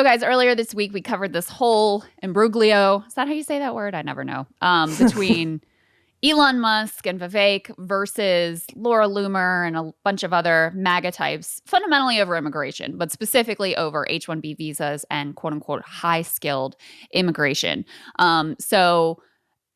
So, guys, earlier this week, we covered this whole imbroglio. Is that how you say that word? I never know. Between Elon Musk and Vivek versus Laura Loomer and a bunch of other MAGA types, fundamentally over immigration, but specifically over H-1B visas and quote unquote high-skilled immigration. So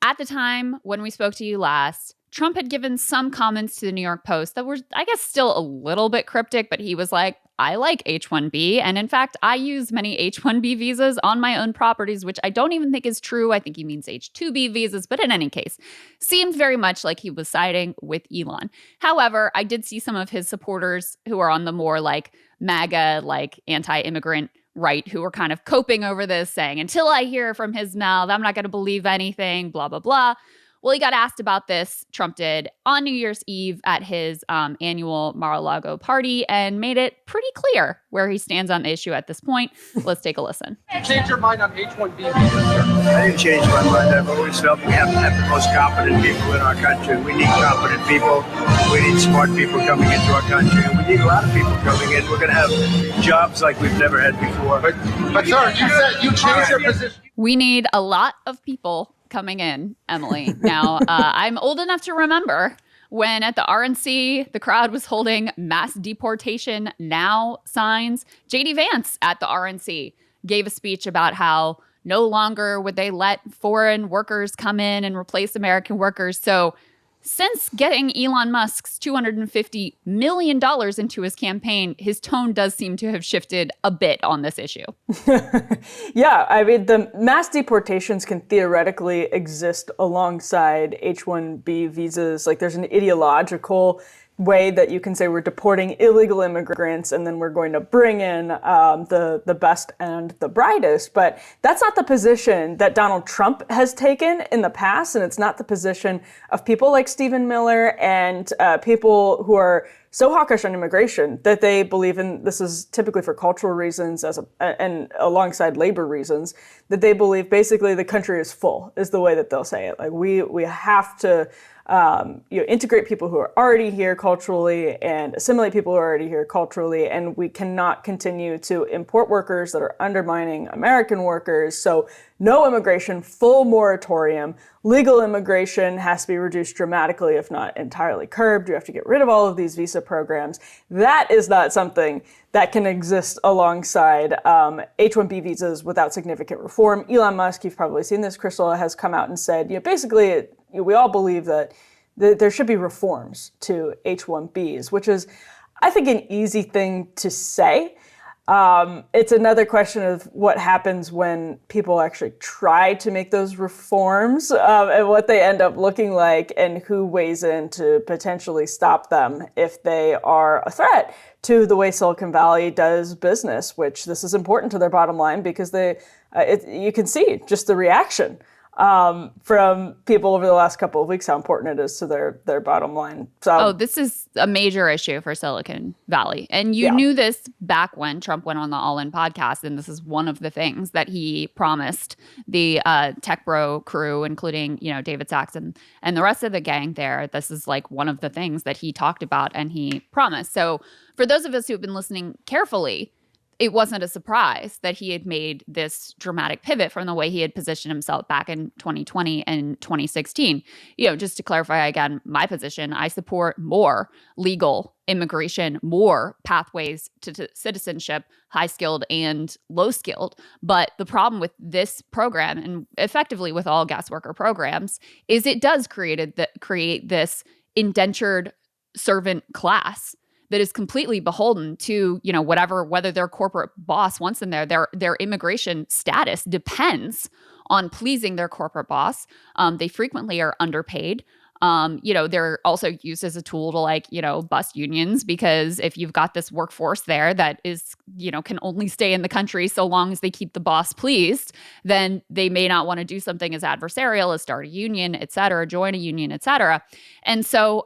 at the time when we spoke to you last, Trump had given some comments to the New York Post that were, I guess, still a little bit cryptic, but he was like, I like H-1B. And in fact, I use many H-1B visas on my own properties, which I don't even think is true. I think he means H-2B visas. But in any case, seemed very much like he was siding with Elon. However, I did see some of his supporters who are on the more like MAGA, like anti-immigrant right, who were kind of coping over this, saying, until I hear from his mouth, I'm not going to believe anything, blah, blah, blah. Well, he got asked about this, Trump did, on New Year's Eve at his annual Mar-a-Lago party and made it pretty clear where he stands on the issue at this point. Let's take a listen. Change your mind on H-1B visas? I didn't change my mind. I've always felt we have to have the most competent people in our country. We need competent people. We need smart people coming into our country. And we need a lot of people coming in. We're going to have jobs like we've never had before. But sir, you said you changed your position. We need a lot of people coming in, Emily. Now, I'm old enough to remember when at the RNC, the crowd was holding mass deportation now signs. J.D. Vance at the RNC gave a speech about how no longer would they let foreign workers come in and replace American workers. So since getting Elon Musk's $250 million into his campaign, his tone does seem to have shifted a bit on this issue. Yeah, I mean, the mass deportations can theoretically exist alongside H-1B visas. Like, there's an ideological way that you can say we're deporting illegal immigrants and then we're going to bring in the best and the brightest. But that's not the position that Donald Trump has taken in the past, and it's not the position of people like Stephen Miller and people who are so hawkish on immigration that they believe in, this is typically for cultural reasons and alongside labor reasons, that they believe basically the country is full, is the way that they'll say it. Like, we have to integrate people who are already here culturally and assimilate people who are already here culturally, and we cannot continue to import workers that are undermining American workers. So no immigration, full moratorium. Legal immigration has to be reduced dramatically, if not entirely curbed. You have to get rid of all of these visa programs. That is not something that can exist alongside H-1B visas without significant reform. Elon Musk, you've probably seen this, Krystal, has come out and said, basically, we all believe that there should be reforms to H-1Bs, which is, I think, an easy thing to say. It's another question of what happens when people actually try to make those reforms and what they end up looking like and who weighs in to potentially stop them if they are a threat to the way Silicon Valley does business, which this is important to their bottom line because you can see just the reaction from people over the last couple of weeks, how important it is to their bottom line. So, this is a major issue for Silicon Valley. And you knew this back when Trump went on the All In podcast. And this is one of the things that he promised the tech bro crew, including, David Sachs and the rest of the gang there. This is like one of the things that he talked about and he promised. So for those of us who've been listening carefully, it wasn't a surprise that he had made this dramatic pivot from the way he had positioned himself back in 2020 and 2016. Just to clarify again, my position, I support more legal immigration, more pathways to citizenship, high-skilled and low-skilled. But the problem with this program, and effectively with all guest worker programs, is it does create this indentured servant class that is completely beholden to, whether their corporate boss wants them there. Their immigration status depends on pleasing their corporate boss. They frequently are underpaid. They're also used as a tool to bust unions, because if you've got this workforce there that is, can only stay in the country so long as they keep the boss pleased, then they may not want to do something as adversarial as start a union, et cetera, join a union, et cetera. And so,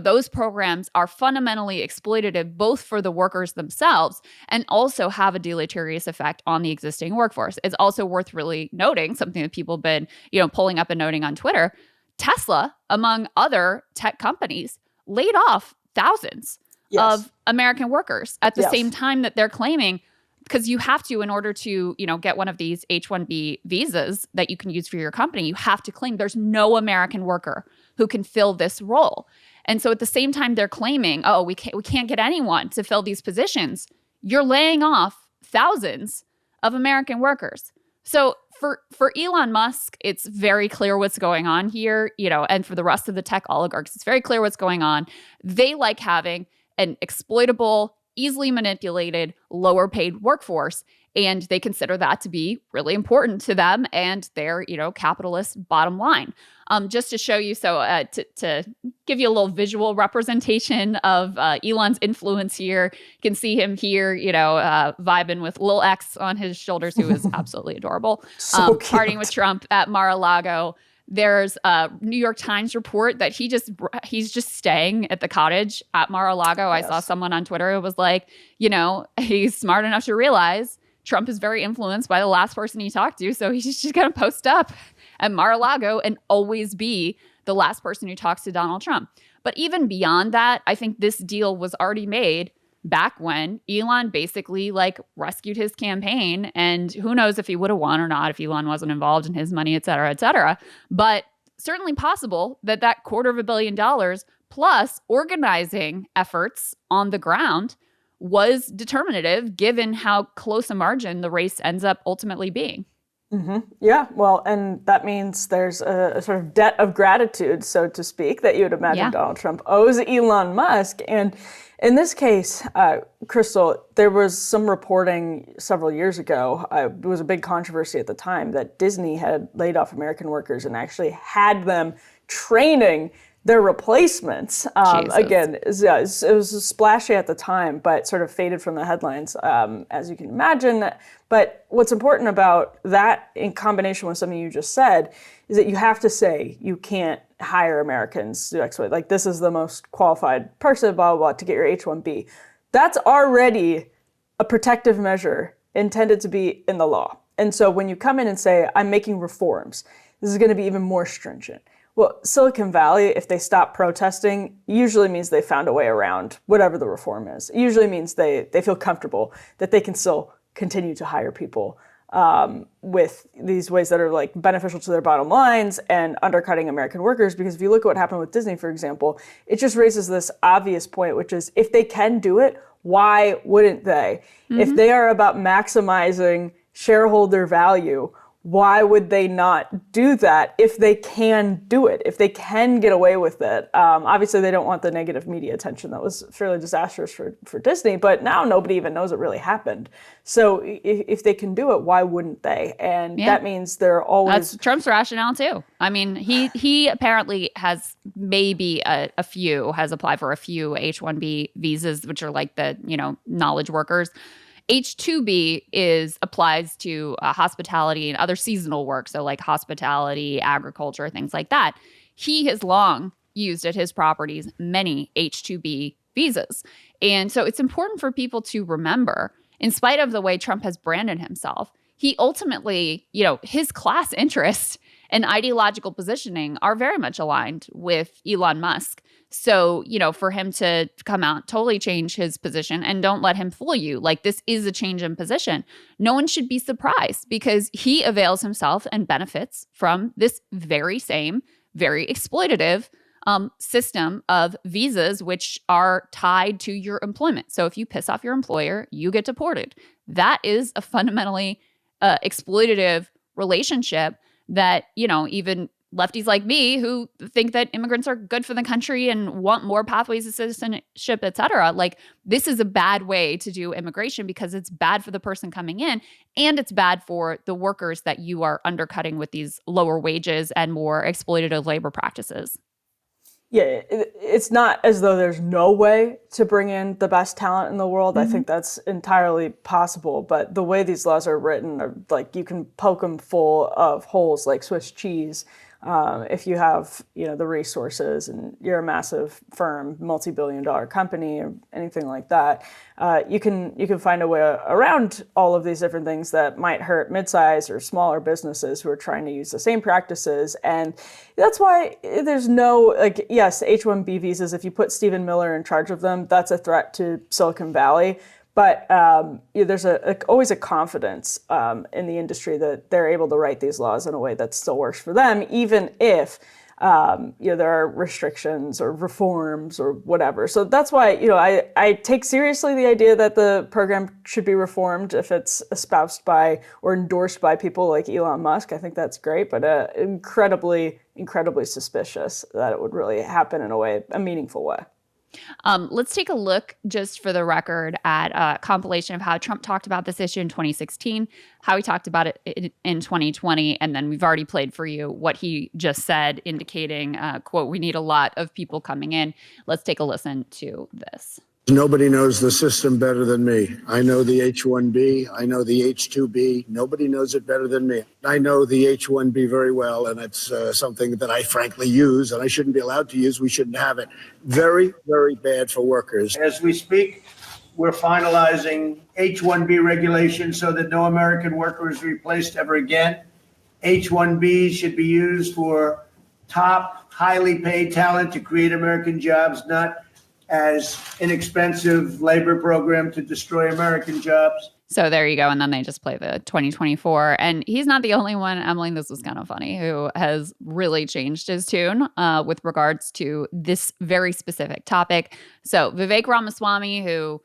those programs are fundamentally exploitative both for the workers themselves and also have a deleterious effect on the existing workforce. It's also worth really noting, something that people have been, pulling up and noting on Twitter. Tesla, among other tech companies, laid off thousands of American workers at the same time that they're claiming because you have to, in order to, get one of these H-1B visas that you can use for your company, you have to claim there's no American worker who can fill this role. And so at the same time, they're claiming, oh, we can't get anyone to fill these positions. You're laying off thousands of American workers. So for Elon Musk, it's very clear what's going on here, and for the rest of the tech oligarchs, it's very clear what's going on. They like having an exploitable, easily manipulated, lower paid workforce. And they consider that to be really important to them and their, capitalist bottom line. Just to show you, to give you a little visual representation of Elon's influence here, you can see him here, vibing with Lil X on his shoulders, who is absolutely adorable. So cute. Partying with Trump at Mar-a-Lago. There's a New York Times report that he's just staying at the cottage at Mar-a-Lago. Yes. I saw someone on Twitter who was like, he's smart enough to realize Trump is very influenced by the last person he talked to. So he's just going to post up at Mar-a-Lago and always be the last person who talks to Donald Trump. But even beyond that, I think this deal was already made back when Elon basically rescued his campaign. And who knows if he would have won or not if Elon wasn't involved in his money, et cetera, et cetera. But certainly possible that $250 million plus organizing efforts on the ground was determinative, given how close a margin the race ends up ultimately being. Mm-hmm. Yeah, well, and that means there's a sort of debt of gratitude, so to speak, that you would imagine Donald Trump owes Elon Musk. And in this case, Krystal, there was some reporting several years ago, it was a big controversy at the time, that Disney had laid off American workers and actually had them training their replacements. Again, it was splashy at the time, but sort of faded from the headlines, as you can imagine. But what's important about that, in combination with something you just said, is that you have to say you can't hire Americans to exploit. Like, this is the most qualified person, blah, blah, blah, to get your H-1B. That's already a protective measure intended to be in the law. And so when you come in and say, I'm making reforms, this is going to be even more stringent. Well, Silicon Valley, if they stop protesting, usually means they found a way around whatever the reform is. It usually means they feel comfortable that they can still continue to hire people with these ways that are beneficial to their bottom lines and undercutting American workers. Because if you look at what happened with Disney, for example, it just raises this obvious point, which is if they can do it, why wouldn't they? Mm-hmm. If they are about maximizing shareholder value, why would they not do that if they can do it, if they can get away with it? Obviously, they don't want the negative media attention that was fairly disastrous for Disney, but now nobody even knows it really happened. So if they can do it, why wouldn't they? And that means they're always... That's Trump's rationale, too. I mean, he apparently has maybe has applied for a few H-1B visas, which are the, knowledge workers. H-2B applies to hospitality and other seasonal work, so hospitality, agriculture, things like that. He has long used at his properties many H-2B visas. And so it's important for people to remember, in spite of the way Trump has branded himself, he ultimately, his class interests and ideological positioning are very much aligned with Elon Musk. So, for him to come out, totally change his position, and don't let him fool you. This is a change in position. No one should be surprised, because he avails himself and benefits from this very same, very exploitative system of visas, which are tied to your employment. So if you piss off your employer, you get deported. That is a fundamentally exploitative relationship that, even lefties like me who think that immigrants are good for the country and want more pathways to citizenship, et cetera. This is a bad way to do immigration, because it's bad for the person coming in, and it's bad for the workers that you are undercutting with these lower wages and more exploitative labor practices. Yeah, it's not as though there's no way to bring in the best talent in the world. Mm-hmm. I think that's entirely possible. But the way these laws are written, are you can poke them full of holes like Swiss cheese. If you have, the resources and you're a massive firm, multi-billion-dollar company, or anything like that, you can find a way around all of these different things that might hurt mid-size or smaller businesses who are trying to use the same practices. And that's why there's no, yes, H-1B visas, if you put Stephen Miller in charge of them, that's a threat to Silicon Valley. But there's always a confidence in the industry that they're able to write these laws in a way that still works for them, even if there are restrictions or reforms or whatever. So that's why I take seriously the idea that the program should be reformed if it's espoused by or endorsed by people like Elon Musk. I think that's great, but incredibly suspicious that it would really happen in a meaningful way. Let's take a look, just for the record, at a compilation of how Trump talked about this issue in 2016, how he talked about it in 2020, and then we've already played for you what he just said, indicating, quote, "We need a lot of people coming in." Let's take a listen to this. Nobody knows the system better than me. I know the H-1B. I know the H-2B. Nobody knows it better than me. I know the H-1B very well, and it's something that I frankly use, and I shouldn't be allowed to use. We shouldn't have it. Very, very bad for workers. As we speak, we're finalizing H-1B regulations so that no American worker is replaced ever again. H-1Bs should be used for top, highly paid talent to create American jobs, not as inexpensive labor program to destroy American jobs. So there you go. And then they just play the 2024. And he's not the only one, Emily, this was kind of funny, who has really changed his tune with regards to this very specific topic. So Vivek Ramaswamy, who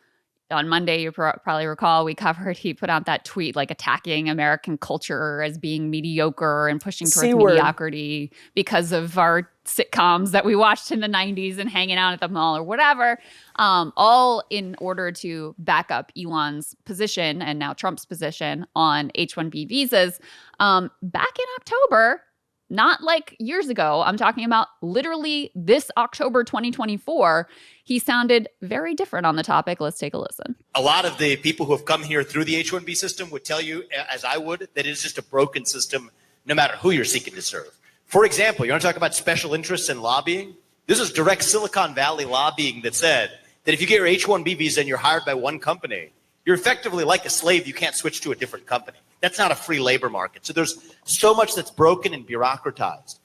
on Monday, you probably recall, we covered, he put out that tweet like attacking American culture as being mediocre and pushing towards mediocrity because of our sitcoms that we watched in the 90s and hanging out at the mall or whatever, all in order to back up Elon's position and now Trump's position on H-1B visas. Back in October, not like years ago, I'm talking about literally this October 2024, he sounded very different on the topic. Let's take a listen. A lot of the people who have come here through the H-1B system would tell you, as I would, that it is just a broken system no matter who you're seeking to serve. For example, you want to talk about special interests and lobbying? This is direct Silicon Valley lobbying that said that if you get your H-1B visa and you're hired by one company, you're effectively like a slave. You can't switch to a different company. That's not a free labor market. So there's so much that's broken and bureaucratized.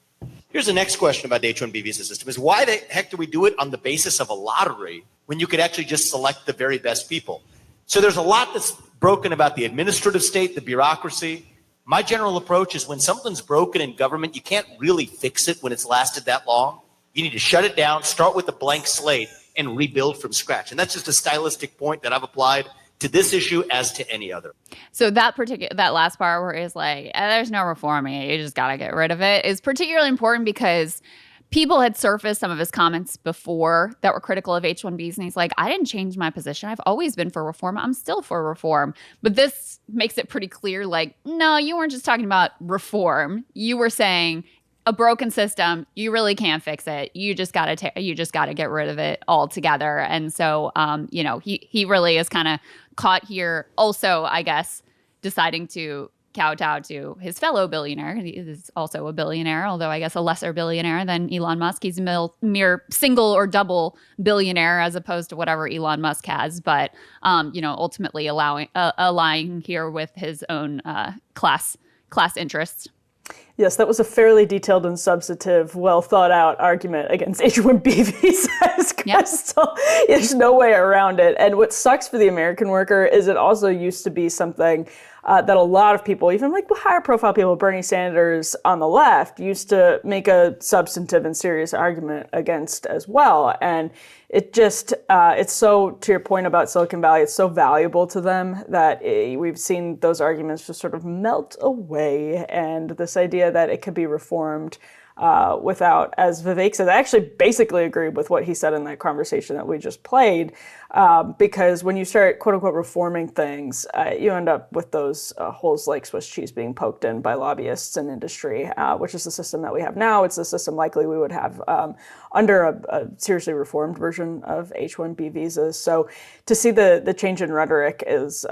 Here's the next question about the H-1B visa system is why the heck do we do it on the basis of a lottery when you could actually just select the very best people? So there's a lot that's broken about the administrative state, the bureaucracy. My general approach is when something's broken in government, you can't really fix it when it's lasted that long. You need to shut it down, start with a blank slate, and rebuild from scratch. And that's just a stylistic point that I've applied to this issue as to any other. So that last part where it's like, there's no reforming it, you just got to get rid of it, is particularly important because people had surfaced some of his comments before that were critical of H-1Bs. And he's like, I didn't change my position. I've always been for reform. I'm still for reform. But this makes it pretty clear, like, no, you weren't just talking about reform. You were saying a broken system, you really can't fix it. You just got to get rid of it altogether. And so, he really is kind of caught here also, I guess, deciding to kowtow to his fellow billionaire. He is also a billionaire, although I guess a lesser billionaire than Elon Musk. He's a mere single or double billionaire as opposed to whatever Elon Musk has. But, ultimately aligning here with his own class interests. Yes, that was a fairly detailed and substantive, well thought out argument against H-1B visas, Krystal. Yep. There's no way around it. And what sucks for the American worker is it also used to be something that a lot of people, even like higher profile people, Bernie Sanders on the left, used to make a substantive and serious argument against as well. And it just, it's so, to your point about Silicon Valley, it's so valuable to them that we've seen those arguments just sort of melt away. And this idea that it could be reformed without, as Vivek said, I actually basically agreed with what he said in that conversation that we just played, because when you start, quote unquote, reforming things, you end up with those holes like Swiss cheese being poked in by lobbyists and industry, which is the system that we have now. It's the system likely we would have under a seriously reformed version of H-1B visas. So to see the change in rhetoric is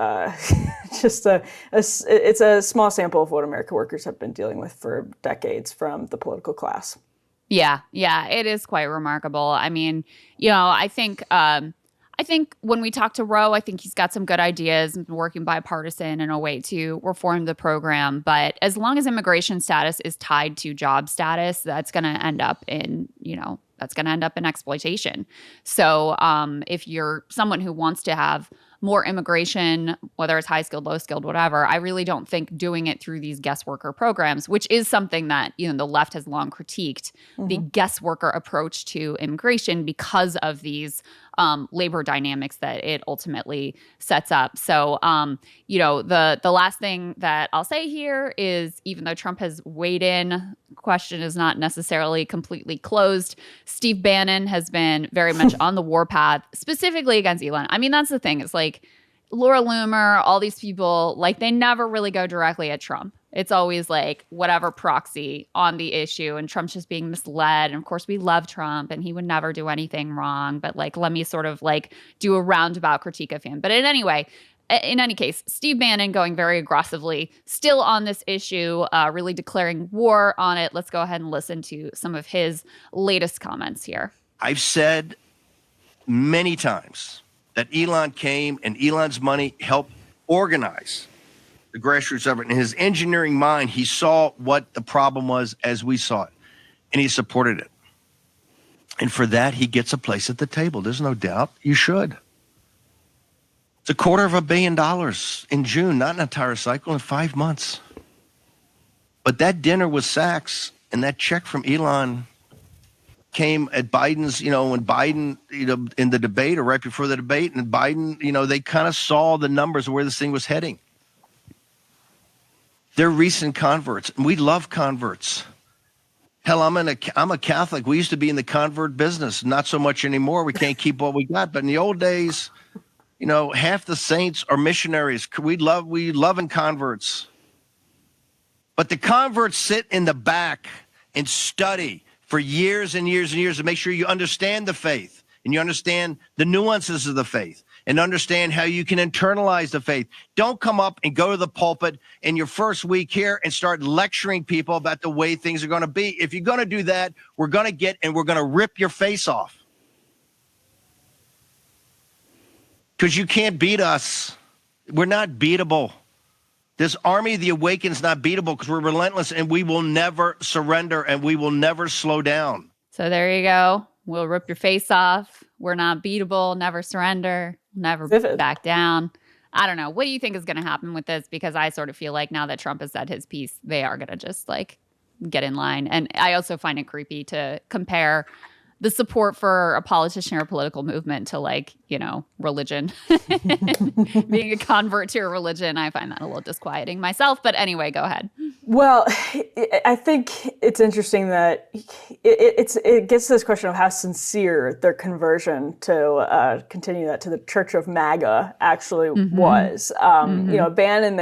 just it's a small sample of what American workers have been dealing with for decades from the political class. Yeah, it is quite remarkable. I mean, I think when we talk to Roe, I think he's got some good ideas and working bipartisan in a way to reform the program. But as long as immigration status is tied to job status, that's going to end up in, exploitation. So if you're someone who wants to have more immigration, whether it's high skilled, low skilled, whatever. I really don't think doing it through these guest worker programs, which is something that, the left has long critiqued, the guest worker approach to immigration because of these labor dynamics that it ultimately sets up. So, the last thing that I'll say here is, even though Trump has weighed in, question is not necessarily completely closed. Steve Bannon has been very much on the warpath, specifically against Elon. I mean, that's the thing. It's like Laura Loomer, all these people, like, they never really go directly at Trump. It's always like whatever proxy on the issue, and Trump's just being misled. And of course, we love Trump and he would never do anything wrong. But like, let me sort of like do a roundabout critique of him. But in any case, Steve Bannon going very aggressively still on this issue, really declaring war on it. Let's go ahead and listen to some of his latest comments here. I've said many times that Elon came and Elon's money helped organize the grassroots effort. In his engineering mind, he saw what the problem was as we saw it, and he supported it. And for that, he gets a place at the table. There's no doubt. You should. It's $250 million in June, not an entire cycle, in 5 months. But that dinner with Sachs and that check from Elon came at Biden's, when Biden, in the debate or right before the debate, and Biden, they kind of saw the numbers of where this thing was heading. They're recent converts, and we love converts. Hell, I'm a Catholic. We used to be in the convert business. Not so much anymore. We can't keep what we got. But in the old days, half the saints are missionaries. We love in converts. But the converts sit in the back and study for years and years and years to make sure you understand the faith and you understand the nuances of the faith and understand how you can internalize the faith. Don't come up and go to the pulpit in your first week here and start lecturing people about the way things are going to be. If you're going to do that, we're going to rip your face off. Because you can't beat us. We're not beatable. This army of the awakened is not beatable because we're relentless, and we will never surrender, and we will never slow down. So there you go. We'll rip your face off. We're not beatable. Never surrender. Never back down. I don't know. What do you think is going to happen with this? Because I sort of feel like now that Trump has said his piece, they are going to just like get in line. And I also find it creepy to compare the support for a politician or a political movement to religion. Being a convert to a religion, I find that a little disquieting myself. But anyway, go ahead. Well, I think it's interesting that it gets to this question of how sincere their conversion to continue that to the Church of MAGA actually was. Bannon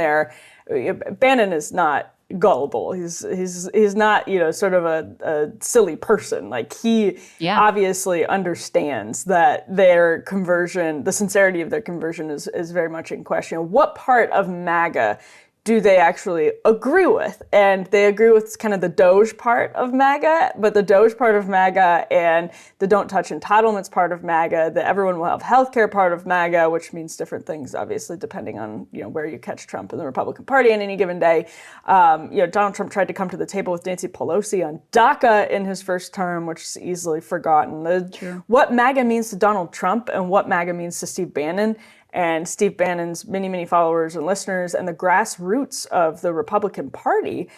is not gullible. He's not, sort of a silly person. Like he obviously understands that their conversion, the sincerity of their conversion is very much in question. What part of MAGA do they actually agree with? And they agree with kind of the Doge part of MAGA, but the Doge part of MAGA and the don't touch entitlements part of MAGA, the everyone will have healthcare part of MAGA, which means different things, obviously, depending on where you catch Trump in the Republican Party on any given day. Donald Trump tried to come to the table with Nancy Pelosi on DACA in his first term, which is easily forgotten. What MAGA means to Donald Trump and what MAGA means to Steve Bannon and Steve Bannon's many, many followers and listeners and the grassroots of the Republican Party,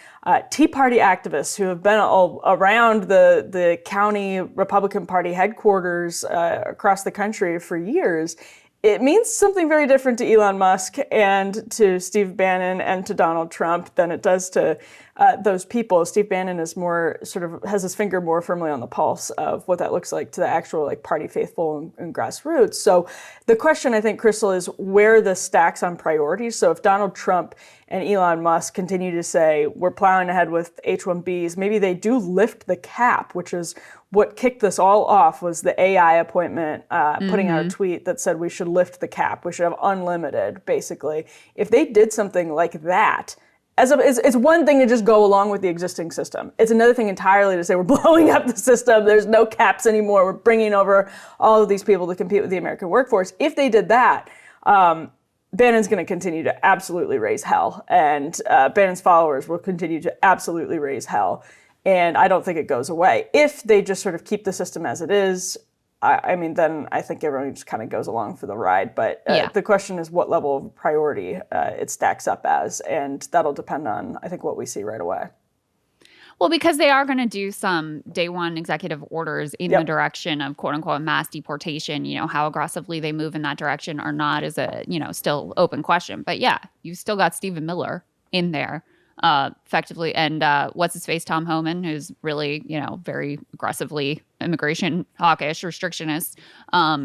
Tea Party activists who have been all around the county Republican Party headquarters across the country for years. It means something very different to Elon Musk and to Steve Bannon and to Donald Trump than it does to those people. Steve Bannon is more has his finger more firmly on the pulse of what that looks like to the actual party faithful and grassroots. So the question, I think, Krystal, is where the stacks on priorities. So if Donald Trump and Elon Musk continue to say, we're plowing ahead with H-1Bs, maybe they do lift the cap, which is what kicked this all off, was the AI appointment putting out a tweet that said we should lift the cap. We should have unlimited, basically. If they did something like that, it's one thing to just go along with the existing system. It's another thing entirely to say we're blowing up the system. There's no caps anymore. We're bringing over all of these people to compete with the American workforce. If they did that, Bannon's going to continue to absolutely raise hell. And Bannon's followers will continue to absolutely raise hell. And I don't think it goes away. If they just sort of keep the system as it is, I mean, then I think everyone just kind of goes along for the ride. But the question is what level of priority it stacks up as, and that'll depend on, I think, what we see right away. Well, because they are going to do some day one executive orders in the direction of quote unquote mass deportation. You know, how aggressively they move in that direction or not is a, still open question. But yeah, you've still got Stephen Miller in there effectively. And what's his face? Tom Homan, who's really, very aggressively immigration hawkish, restrictionist,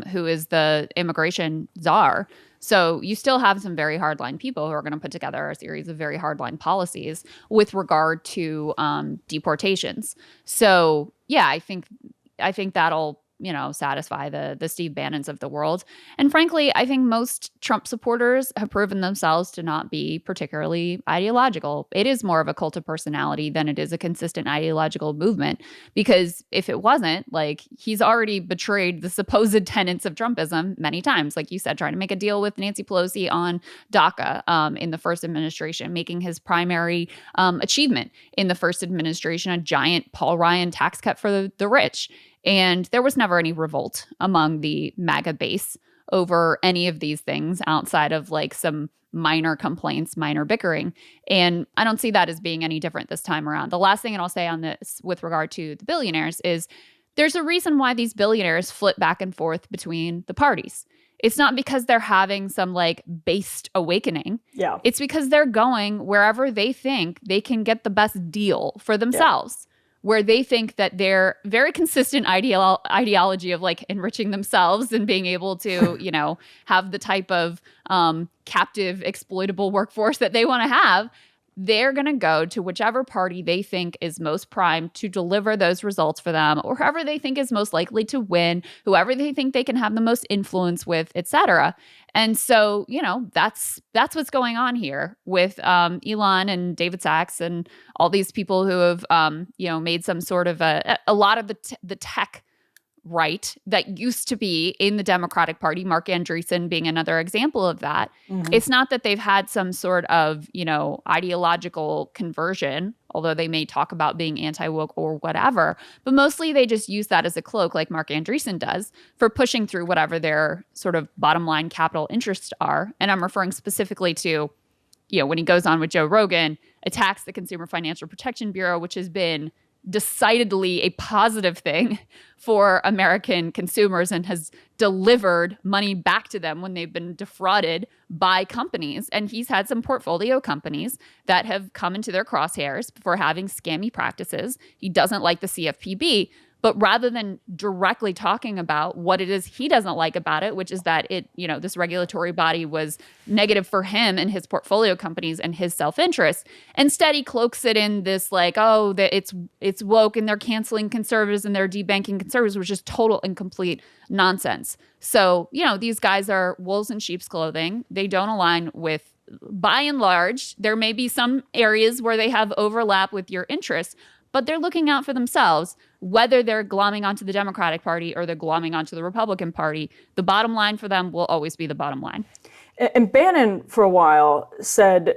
who is the immigration czar. So you still have some very hardline people who are going to put together a series of very hardline policies with regard to deportations. So yeah, I think that'll satisfy the Steve Bannons of the world. And frankly, I think most Trump supporters have proven themselves to not be particularly ideological. It is more of a cult of personality than it is a consistent ideological movement. Because if it wasn't, like, he's already betrayed the supposed tenets of Trumpism many times. Like you said, trying to make a deal with Nancy Pelosi on DACA in the first administration, making his primary achievement in the first administration a giant Paul Ryan tax cut for the rich. And there was never any revolt among the MAGA base over any of these things outside of like some minor complaints, minor bickering. And I don't see that as being any different this time around. The last thing I'll say on this with regard to the billionaires is there's a reason why these billionaires flip back and forth between the parties. It's not because they're having some like based awakening. Yeah. It's because they're going wherever they think they can get the best deal for themselves. Where they think that their very consistent ideology of like enriching themselves and being able to, have the type of captive exploitable workforce that they want to have, they're going to go to whichever party they think is most primed to deliver those results for them, or whoever they think is most likely to win, whoever they think they can have the most influence with, et cetera. And so, that's what's going on here with Elon and David Sachs and all these people who have, made some sort of a lot of the tech right that used to be in the Democratic Party, Mark Andreessen being another example of that. Mm-hmm. It's not that they've had some sort of, ideological conversion, although they may talk about being anti-woke or whatever, but mostly they just use that as a cloak, like Mark Andreessen does, for pushing through whatever their sort of bottom line capital interests are. And I'm referring specifically to, when he goes on with Joe Rogan, attacks the Consumer Financial Protection Bureau, which has been decidedly a positive thing for American consumers and has delivered money back to them when they've been defrauded by companies. And he's had some portfolio companies that have come into their crosshairs for having scammy practices. He doesn't like the CFPB. But rather than directly talking about what it is he doesn't like about it, which is that this regulatory body was negative for him and his portfolio companies and his self-interest, instead he cloaks it in this like, it's woke and they're canceling conservatives and they're debanking conservatives, which is total and complete nonsense. So, these guys are wolves in sheep's clothing. They don't align with, by and large, there may be some areas where they have overlap with your interests, but they're looking out for themselves, whether they're glomming onto the Democratic Party or they're glomming onto the Republican Party. The bottom line for them will always be the bottom line. And Bannon, for a while, said,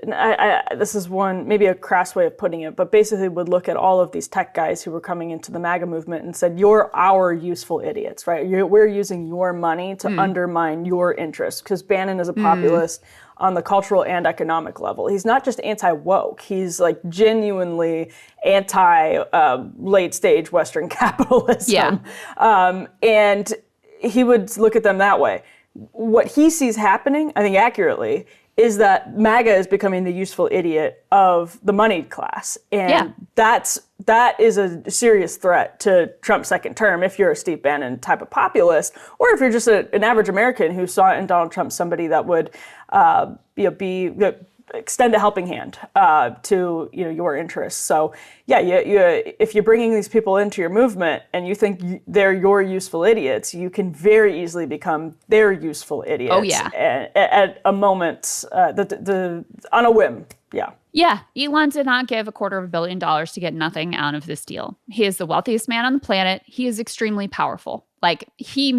this is one, maybe a crass way of putting it, but basically would look at all of these tech guys who were coming into the MAGA movement and said, you're our useful idiots, right? We're using your money to undermine your interests, because Bannon is a populist on the cultural and economic level. He's not just anti-woke. He's like genuinely anti-late stage Western capitalism. Yeah. And he would look at them that way. What he sees happening, I think accurately, is that MAGA is becoming the useful idiot of the moneyed class. And that is a serious threat to Trump's second term if you're a Steve Bannon type of populist, or if you're just an average American who saw in Donald Trump somebody that would extend a helping hand to your interests. So if you're bringing these people into your movement and you think they're your useful idiots, you can very easily become their useful idiots. Oh yeah, at a moment, on a whim. Yeah. Yeah, Elon did not give $250 million to get nothing out of this deal. He is the wealthiest man on the planet. He is extremely powerful. Like, he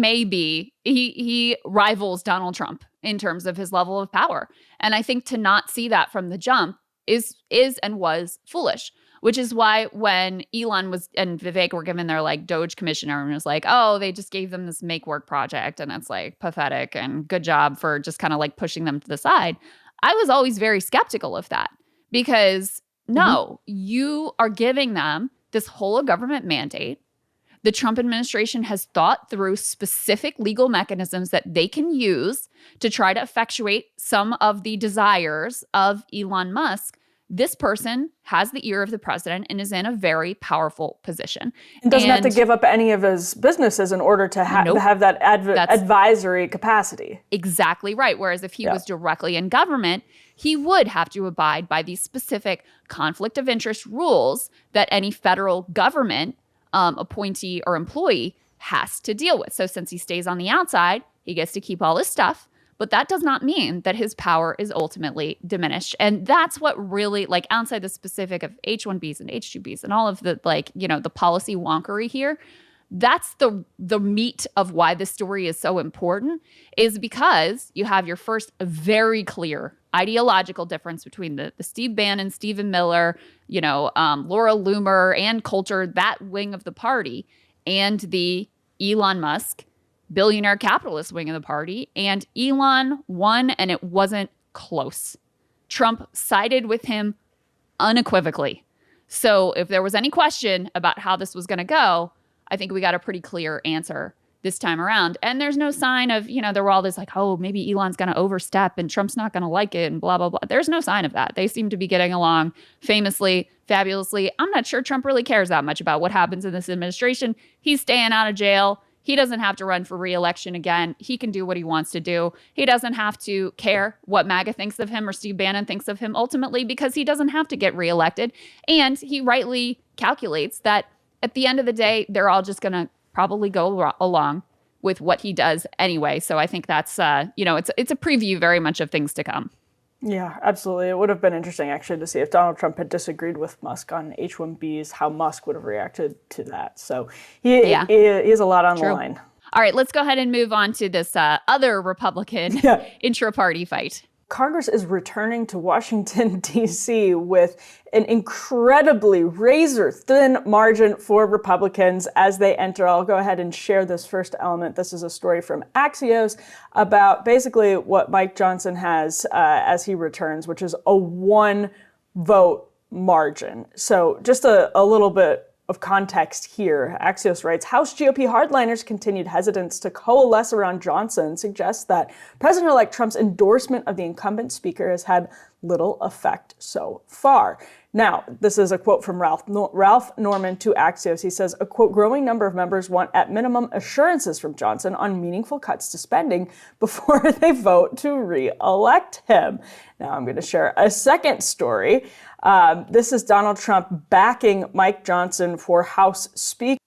rivals Donald Trump in terms of his level of power. And I think to not see that from the jump is and was foolish. which is why when Elon and Vivek were given their like Doge commission, everyone was like, oh, they just gave them this make work project and it's like pathetic and good job for just kind of like pushing them to the side. I was always very skeptical of that because no, you are giving them this whole government mandate. The Trump administration has thought through specific legal mechanisms that they can use to try to effectuate some of the desires of Elon Musk. This person has the ear of the president and is in a very powerful position. And doesn't have to give up any of his businesses in order to have that advisory capacity. Exactly right. Whereas if he was directly in government, he would have to abide by these specific conflict of interest rules that any federal government appointee or employee has to deal with. So since he stays on the outside, he gets to keep all his stuff. But that does not mean that his power is ultimately diminished. And that's what really, like, outside the specific of H-1Bs and H-2Bs and all of the, like, you know, the policy wonkery here, that's the meat of why this story is so important, is because you have your first very clear ideological difference between the Steve Bannon, Stephen Miller, you know, Laura Loomer, and Coulter, that wing of the party, and the Elon Musk, billionaire capitalist wing of the party. And Elon won, and it wasn't close. Trump sided with him unequivocally. So if there was any question about how this was going to go, I think we got a pretty clear answer this time around. And there's no sign of, you know, there were all this like, oh, maybe Elon's going to overstep and Trump's not going to like it and blah, blah, blah. There's no sign of that. They seem to be getting along famously, fabulously. I'm not sure Trump really cares that much about what happens in this administration. He's staying out of jail. He doesn't have to run for re-election again. He can do what he wants to do. He doesn't have to care what MAGA thinks of him or Steve Bannon thinks of him ultimately, because he doesn't have to get re-elected. And he rightly calculates that at the end of the day, they're all just going to probably go along with what he does anyway. So I think that's, you know, it's a preview very much of things to come. Yeah, absolutely. It would have been interesting, actually, to see if Donald Trump had disagreed with Musk on H-1Bs, how Musk would have reacted to that. So he has a lot on the line. All right, let's go ahead and move on to this other Republican intra-party fight. Congress is returning to Washington, D.C. with an incredibly razor-thin margin for Republicans as they enter. I'll go ahead and share this first element. This is a story from Axios about basically what Mike Johnson has as he returns, which is a one-vote margin. So just a little bit of context here. Axios writes, House GOP hardliners' continued hesitance to coalesce around Johnson suggests that President-elect Trump's endorsement of the incumbent speaker has had little effect so far. Now, this is a quote from Ralph Norman to Axios. He says, a quote, growing number of members want at minimum assurances from Johnson on meaningful cuts to spending before they vote to re-elect him. Now I'm going to share a second story. This is Donald Trump backing Mike Johnson for House Speaker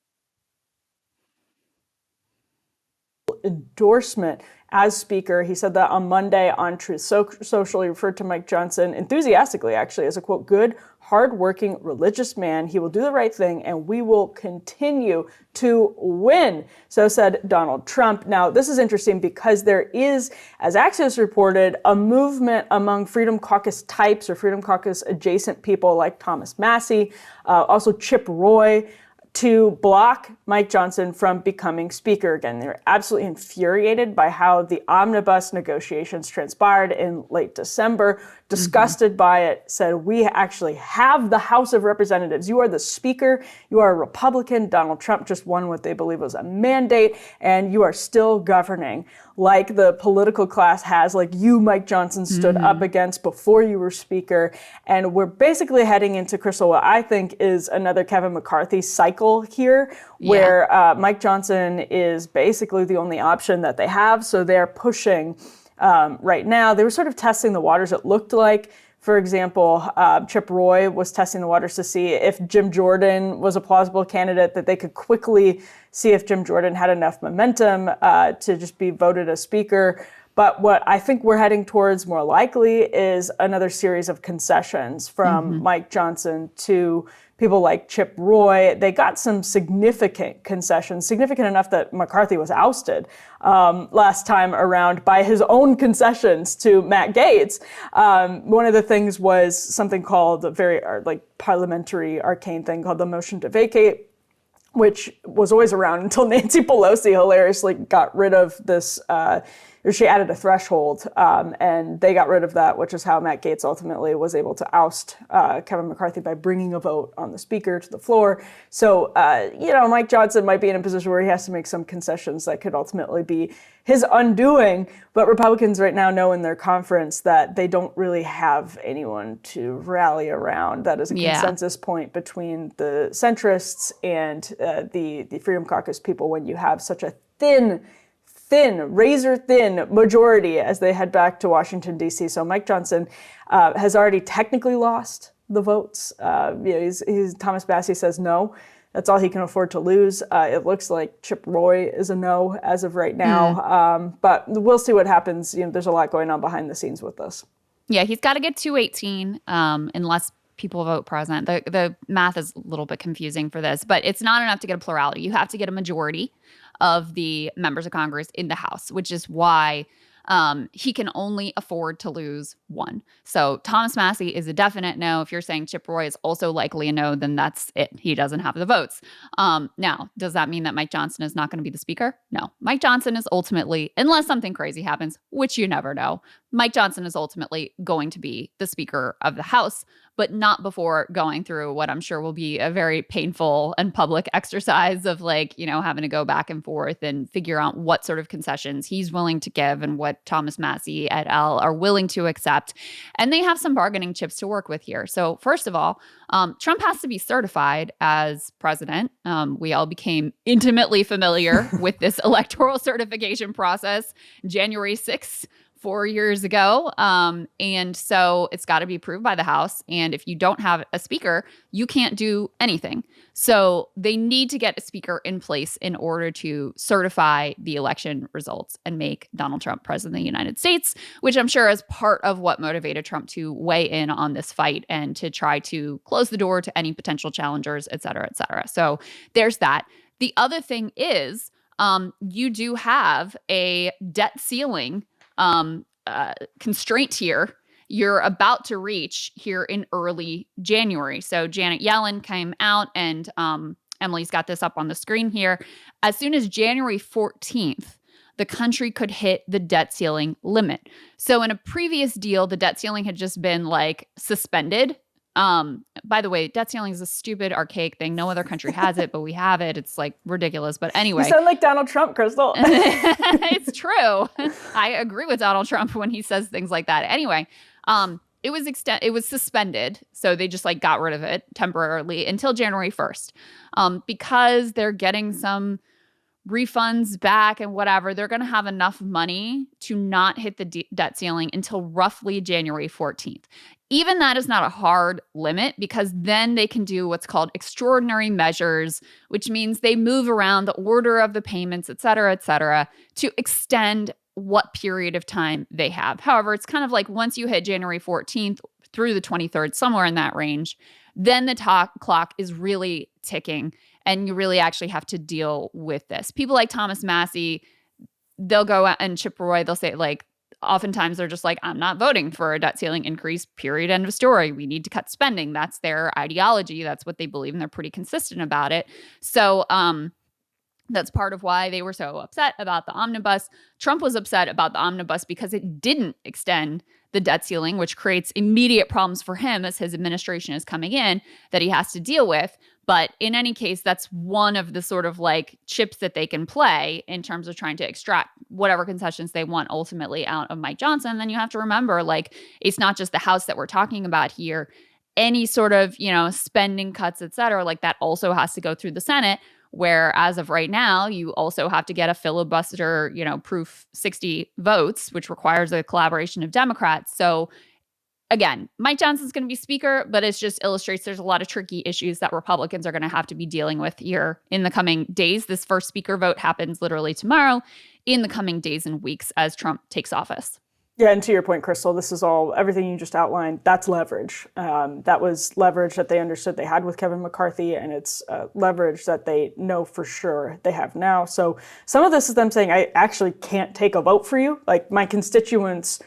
endorsement as Speaker. He said that on Monday on Truth Social. He referred to Mike Johnson enthusiastically, actually, as a, quote, good, hardworking, religious man. He will do the right thing, and we will continue to win. So said Donald Trump. Now, this is interesting because there is, as Axios reported, a movement among Freedom Caucus types or Freedom Caucus adjacent people like Thomas Massey, also Chip Roy, to block Mike Johnson from becoming Speaker again. They're absolutely infuriated by how the omnibus negotiations transpired in late December, disgusted by it, said, we actually have the House of Representatives. You are the Speaker. You are a Republican. Donald Trump just won what they believe was a mandate, and you are still governing like the political class has, like you, Mike Johnson, stood up against before you were Speaker. And we're basically heading into, Krystal, what I think is another Kevin McCarthy cycle here, where Mike Johnson is basically the only option that they have. So they're pushing right now. They were sort of testing the waters, it looked like. For example, Chip Roy was testing the waters to see if Jim Jordan was a plausible candidate, that they could quickly see if Jim Jordan had enough momentum to just be voted as Speaker. But what I think we're heading towards more likely is another series of concessions from Mike Johnson to people like Chip Roy. They got some significant concessions, significant enough that McCarthy was ousted last time around by his own concessions to Matt Gaetz. One of the things was something called a very parliamentary arcane thing called the motion to vacate, which was always around until Nancy Pelosi hilariously got rid of this, or she added a threshold, and they got rid of that, which is how Matt Gaetz ultimately was able to oust Kevin McCarthy by bringing a vote on the speaker to the floor. So, Mike Johnson might be in a position where he has to make some concessions that could ultimately be his undoing. But Republicans right now know in their conference that they don't really have anyone to rally around. That is a consensus point between the centrists and the Freedom Caucus people when you have such a thin, razor thin majority as they head back to Washington, D.C. So Mike Johnson has already technically lost the votes. Thomas Massie says no. That's all he can afford to lose. It looks like Chip Roy is a no as of right now. But we'll see what happens. There's a lot going on behind the scenes with this. Yeah, he's got to get 218 unless people vote present. The math is a little bit confusing for this, but it's not enough to get a plurality. You have to get a majority of the members of Congress in the House, which is why he can only afford to lose one. So Thomas Massie is a definite no. If you're saying Chip Roy is also likely a no, then that's it. He doesn't have the votes. Now, does that mean that Mike Johnson is not going to be the speaker? No. Mike Johnson is ultimately, unless something crazy happens, which you never know, Mike Johnson is ultimately going to be the Speaker of the House, but not before going through what I'm sure will be a very painful and public exercise of having to go back and forth and figure out what sort of concessions he's willing to give and what Thomas Massie et al. Are willing to accept. And they have some bargaining chips to work with here. So first of all, Trump has to be certified as president. We all became intimately familiar with this electoral certification process January 6th. 4 years ago. And so it's got to be approved by the House. And if you don't have a speaker, you can't do anything. So they need to get a speaker in place in order to certify the election results and make Donald Trump president of the United States, which I'm sure is part of what motivated Trump to weigh in on this fight and to try to close the door to any potential challengers, et cetera, et cetera. So there's that. The other thing is you do have a debt ceiling constraint here you're about to reach here in early January. So Janet Yellen came out and Emily's got this up on the screen here. As soon as January 14th, the country could hit the debt ceiling limit. So in a previous deal, the debt ceiling had just been suspended. By the way, debt ceiling is a stupid, archaic thing. No other country has it, but we have it. It's ridiculous. But anyway. You sound like Donald Trump, Krystal. It's true. I agree with Donald Trump when he says things like that. Anyway, it was suspended. So they just got rid of it temporarily until January 1st. Because they're getting some refunds back and whatever, they're going to have enough money to not hit the debt ceiling until roughly January 14th. Even that is not a hard limit because then they can do what's called extraordinary measures, which means they move around the order of the payments, et cetera, to extend what period of time they have. However, it's kind of once you hit January 14th through the 23rd, somewhere in that range, then the clock is really ticking and you really actually have to deal with this. People like Thomas Massie, they'll go out and Chip Roy, they'll say oftentimes they're just I'm not voting for a debt ceiling increase, period, end of story. We need to cut spending. That's their ideology. That's what they believe, and they're pretty consistent about it. So that's part of why they were so upset about the omnibus. Trump was upset about the omnibus because it didn't extend the debt ceiling, which creates immediate problems for him as his administration is coming in that he has to deal with. But in any case, that's one of the sort of chips that they can play in terms of trying to extract whatever concessions they want ultimately out of Mike Johnson. And then you have to remember, it's not just the House that we're talking about here. Any sort of, spending cuts, et cetera, that also has to go through the Senate, where as of right now, you also have to get a filibuster, proof 60 votes, which requires a collaboration of Democrats. So again, Mike Johnson's going to be speaker, but it just illustrates there's a lot of tricky issues that Republicans are going to have to be dealing with here in the coming days. This first speaker vote happens literally tomorrow, in the coming days and weeks as Trump takes office. Yeah, and to your point, Krystal, this is all, everything you just outlined, that's leverage. That was leverage that they understood they had with Kevin McCarthy, and it's leverage that they know for sure they have now. So some of this is them saying, I actually can't take a vote for you. Like, my constituents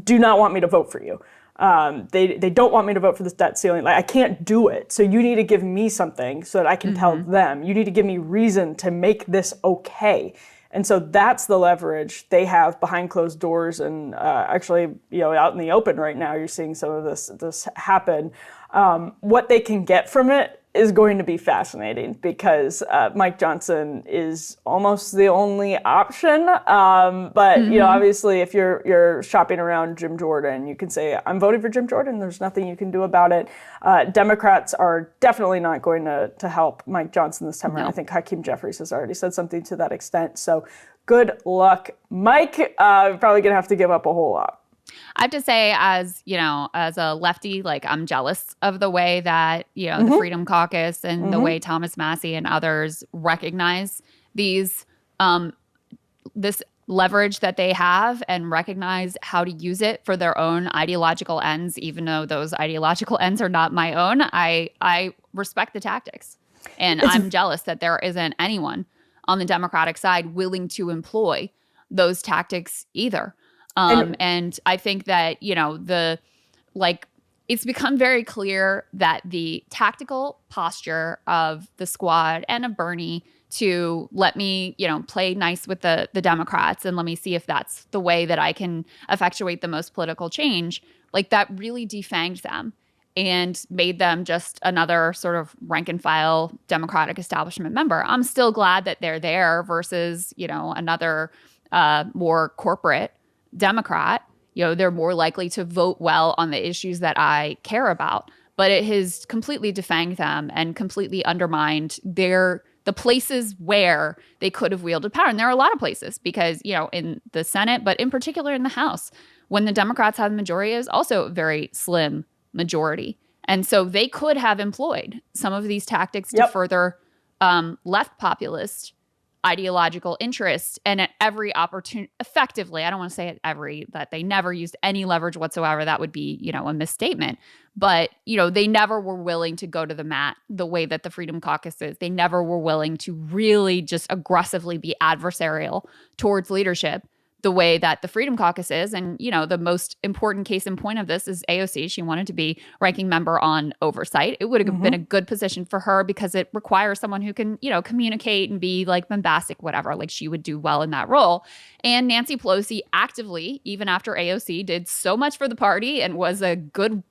do not want me to vote for you. They don't want me to vote for this debt ceiling. Like, I can't do it. So you need to give me something so that I can tell them. You need to give me reason to make this okay. And so that's the leverage they have behind closed doors, and actually, out in the open right now, you're seeing some of this happen. What they can get from it is going to be fascinating, because Mike Johnson is almost the only option. But obviously, if you're shopping around Jim Jordan, you can say, I'm voting for Jim Jordan. There's nothing you can do about it. Democrats are definitely not going to help Mike Johnson this time around. I think Hakeem Jeffries has already said something to that extent. So good luck, Mike. Probably going to have to give up a whole lot. I have to say, as a lefty, like, I'm jealous of the way that, the Freedom Caucus and the way Thomas Massie and others recognize these, this leverage that they have, and recognize how to use it for their own ideological ends, even though those ideological ends are not my own. I respect the tactics, and I'm jealous that there isn't anyone on the Democratic side willing to employ those tactics either. And I think that, it's become very clear that the tactical posture of the squad and of Bernie to let me, play nice with the Democrats and let me see if that's the way that I can effectuate the most political change, like, that really defanged them and made them just another sort of rank and file Democratic establishment member. I'm still glad that they're there versus, another more corporate Democrat. They're more likely to vote well on the issues that I care about. But it has completely defanged them and completely undermined the places where they could have wielded power. And there are a lot of places, because, in the Senate, but in particular in the House, when the Democrats had the majority, it was also a very slim majority. And so they could have employed some of these tactics to further left populist ideological interests, and at every opportunity, effectively, I don't want to say that they never used any leverage whatsoever. That would be, a misstatement. But, they never were willing to go to the mat the way that the Freedom Caucus is. They never were willing to really just aggressively be adversarial towards leadership the way that the Freedom Caucus is. And, the most important case in point of this is AOC. She wanted to be ranking member on oversight. It would have been a good position for her, because it requires someone who can, communicate and be like bombastic, whatever. Like, she would do well in that role. And Nancy Pelosi actively, even after AOC did so much for the party and was a good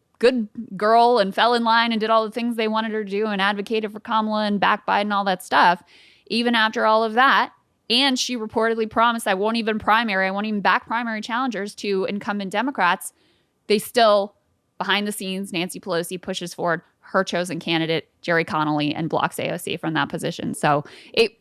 girl and fell in line and did all the things they wanted her to do and advocated for Kamala and backed Biden and all that stuff, even after all of that, and she reportedly promised, I won't even back primary challengers to incumbent Democrats, they still, behind the scenes, Nancy Pelosi pushes forward her chosen candidate, Jerry Connolly, and blocks AOC from that position. So it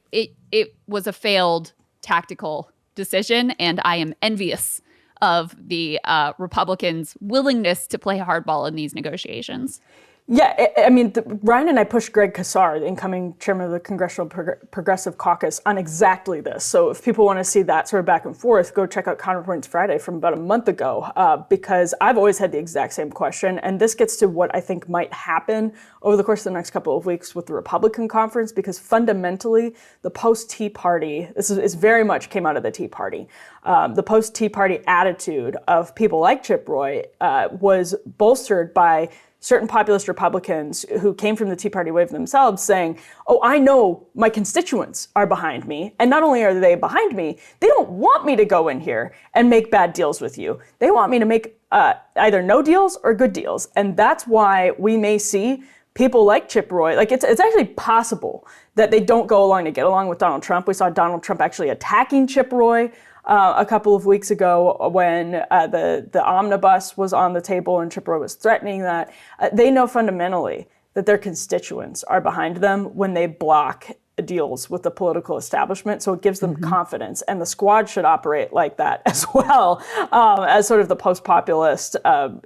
was a failed tactical decision, and I am envious of the Republicans' willingness to play hardball in these negotiations. Yeah, I mean, Ryan and I pushed Greg Casar, the incoming chairman of the Congressional Progressive Caucus, on exactly this. So if people want to see that sort of back and forth, go check out Counterpoints Friday from about a month ago, because I've always had the exact same question. And this gets to what I think might happen over the course of the next couple of weeks with the Republican conference, because fundamentally, the post-Tea Party, this is very much came out of the Tea Party. The post-Tea Party attitude of people like Chip Roy was bolstered by certain populist Republicans who came from the Tea Party wave themselves saying, oh, I know my constituents are behind me. And not only are they behind me, they don't want me to go in here and make bad deals with you. They want me to make either no deals or good deals. And that's why we may see people like Chip Roy, like it's actually possible that they don't go along to get along with Donald Trump. We saw Donald Trump actually attacking Chip Roy a couple of weeks ago when the omnibus was on the table and Chip Roy was threatening that. They know fundamentally that their constituents are behind them when they block deals with the political establishment, so it gives them confidence. And the squad should operate like that as well, as sort of the post-populist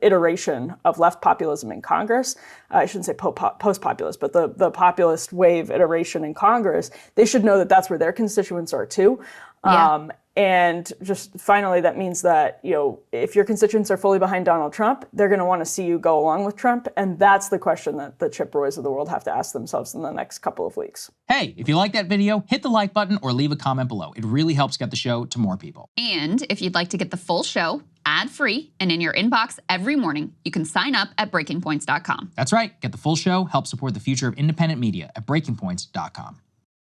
iteration of left populism in Congress. I shouldn't say post-populist, but the populist wave iteration in Congress. They should know that that's where their constituents are too. And just finally, that means that, if your constituents are fully behind Donald Trump, they're going to want to see you go along with Trump. And that's the question that the Chip Roys of the world have to ask themselves in the next couple of weeks. Hey, if you like that video, hit the like button or leave a comment below. It really helps get the show to more people. And if you'd like to get the full show ad-free and in your inbox every morning, you can sign up at breakingpoints.com. That's right. Get the full show, help support the future of independent media at breakingpoints.com.